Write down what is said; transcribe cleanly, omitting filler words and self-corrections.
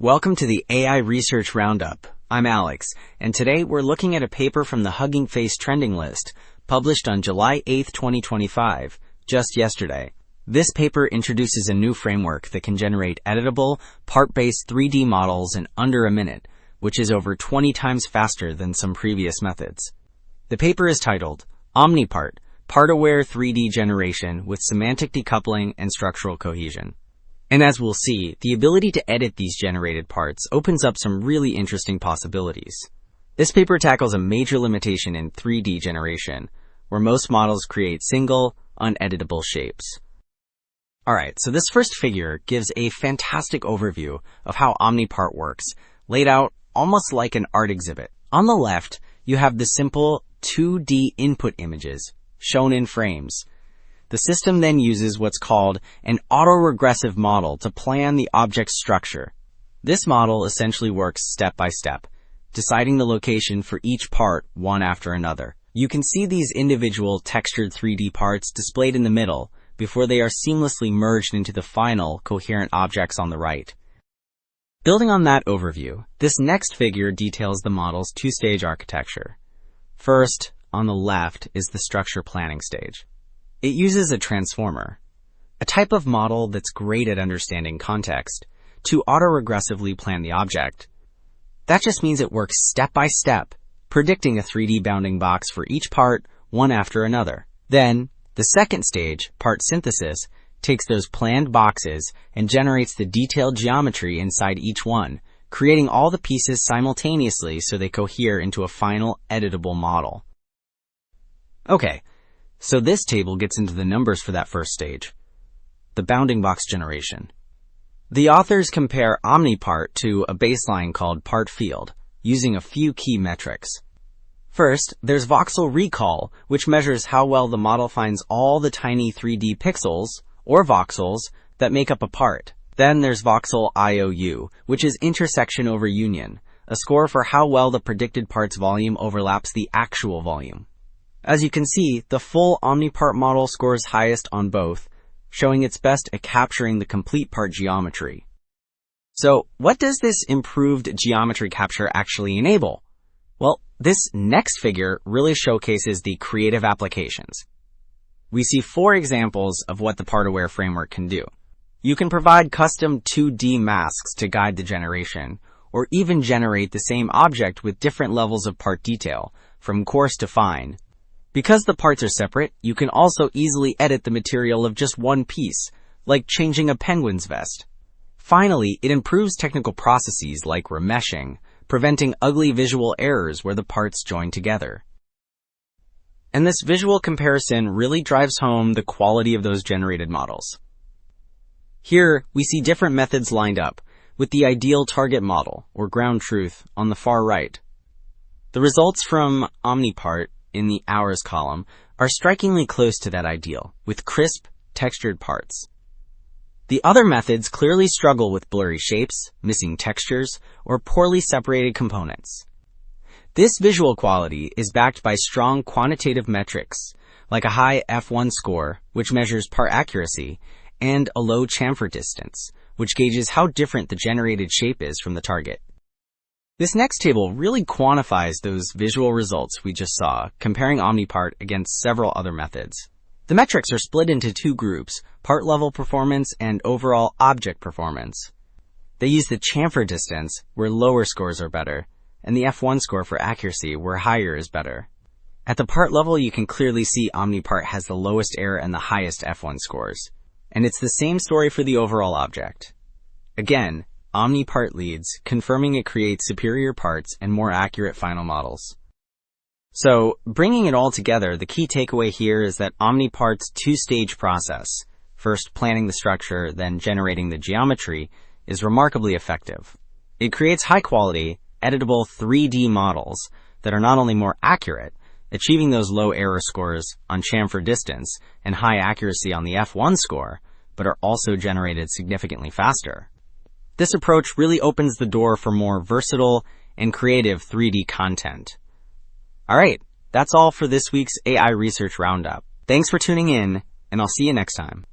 Welcome to the AI Research Roundup. I'm Alex, and today we're looking at a paper from the Hugging Face trending list, published on July 8, 2025, just yesterday. This paper introduces a new framework that can generate editable, part-based 3D models in under a minute, which is over 20 times faster than some previous methods. The paper is titled OmniPart, Part-Aware 3D Generation with Semantic Decoupling and Structural Cohesion. And as we'll see, the ability to edit these generated parts opens up some really interesting possibilities. This paper tackles a major limitation in 3D generation, where most models create single, uneditable shapes. Alright, so this first figure gives a fantastic overview of how OmniPart works, laid out almost like an art exhibit. On the left, you have the simple 2D input images, shown in frames. The system then uses what's called an autoregressive model to plan the object's structure. This model essentially works step by step, deciding the location for each part one after another. You can see these individual textured 3D parts displayed in the middle before they are seamlessly merged into the final coherent objects on the right. Building on that overview, this next figure details the model's two-stage architecture. First, on the left, is the structure planning stage. It uses a transformer, a type of model that's great at understanding context, to autoregressively plan the object. That just means it works step by step, predicting a 3D bounding box for each part, one after another. Then, the second stage, part synthesis, takes those planned boxes and generates the detailed geometry inside each one, creating all the pieces simultaneously so they cohere into a final editable model. Okay. So this table gets into the numbers for that first stage, the bounding box generation. The authors compare OmniPart to a baseline called part field, using a few key metrics. First, there's voxel recall, which measures how well the model finds all the tiny 3D pixels, or voxels, that make up a part. Then there's voxel IOU, which is intersection over union, a score for how well the predicted part's volume overlaps the actual volume. As you can see, the full OmniPart model scores highest on both, showing its best at capturing the complete part geometry. So, what does this improved geometry capture actually enable? Well, this next figure really showcases the creative applications. We see 4 examples of what the part-aware framework can do. You can provide custom 2D masks to guide the generation, or even generate the same object with different levels of part detail, from coarse to fine. Because the parts are separate, you can also easily edit the material of just one piece, like changing a penguin's vest. Finally, it improves technical processes like remeshing, preventing ugly visual errors where the parts join together. And this visual comparison really drives home the quality of those generated models. Here, we see different methods lined up, with the ideal target model, or ground truth, on the far right. The results from OmniPart in the hours column are strikingly close to that ideal, with crisp, textured parts. The other methods clearly struggle with blurry shapes, missing textures, or poorly separated components. This visual quality is backed by strong quantitative metrics, like a high F1 score, which measures part accuracy, and a low chamfer distance, which gauges how different the generated shape is from the target. This next table really quantifies those visual results we just saw, comparing OmniPart against several other methods. The metrics are split into 2 groups, part-level performance and overall object performance. They use the chamfer distance, where lower scores are better, and the F1 score for accuracy, where higher is better. At the part level, you can clearly see OmniPart has the lowest error and the highest F1 scores. And it's the same story for the overall object. Again, OmniPart leads, confirming it creates superior parts and more accurate final models. So, bringing it all together, the key takeaway here is that OmniPart's 2-stage process, first planning the structure, then generating the geometry, is remarkably effective. It creates high-quality, editable 3D models that are not only more accurate, achieving those low error scores on chamfer distance and high accuracy on the F1 score, but are also generated significantly faster. This approach really opens the door for more versatile and creative 3D content. Alright, that's all for this week's AI Research Roundup. Thanks for tuning in, and I'll see you next time.